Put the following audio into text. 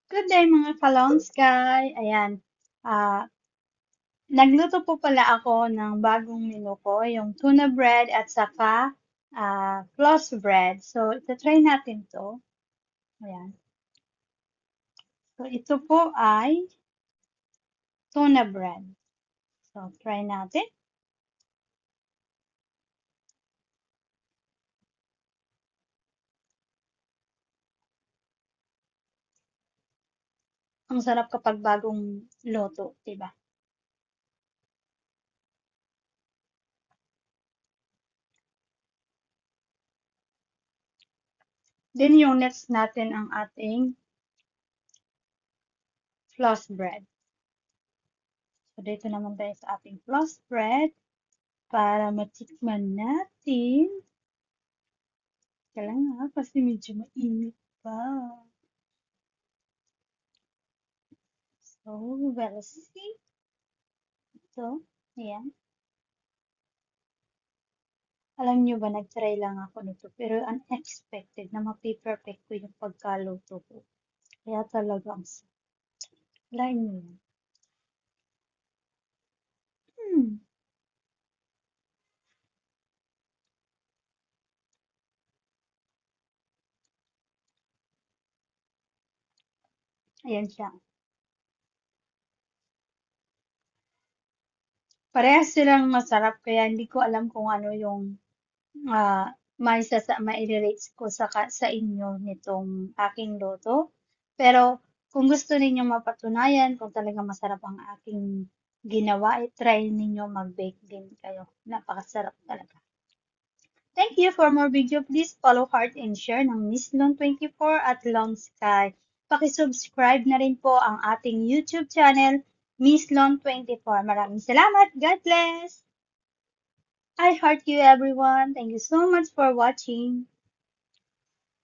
Good day mga ka-Long Sky. Ayan, ah, nagluto po pala ako ng bagong menu ko, yung tuna bread at saka plus bread. So, ito-try natin to. Ayan. So, ito po ay tuna bread. So, try natin. Ang sarap kapag bagong luto, diba? Then, yung next natin ang ating plus bread. So, dito naman tayo sa ating plus bread para matikman natin. Kailangan kasi medyo mainit pa. So, we'll see. So, ayan. Alam nyo ba, nag-try lang ako nito, pero unexpected na mapiperfect ko yung pagkaluto ko. Kaya talaga ang lain nyo yan. Hmm. Ayan siya. Parehas silang masarap, kaya hindi ko alam kung ano yung mai-rate ko sa inyo nitong aking luto. Pero kung gusto ninyo mapatunayan kung talaga masarap ang aking ginawa, try ninyo mag-bake din kayo. Napakasarap talaga. Thank you. For more video, please follow, heart, and share ng Miss Lon 24 at Long Sky. Paki-subscribe na rin po ang ating YouTube channel, Miss Lon 24. Maraming salamat. God bless. I heart you everyone. Thank you so much for watching.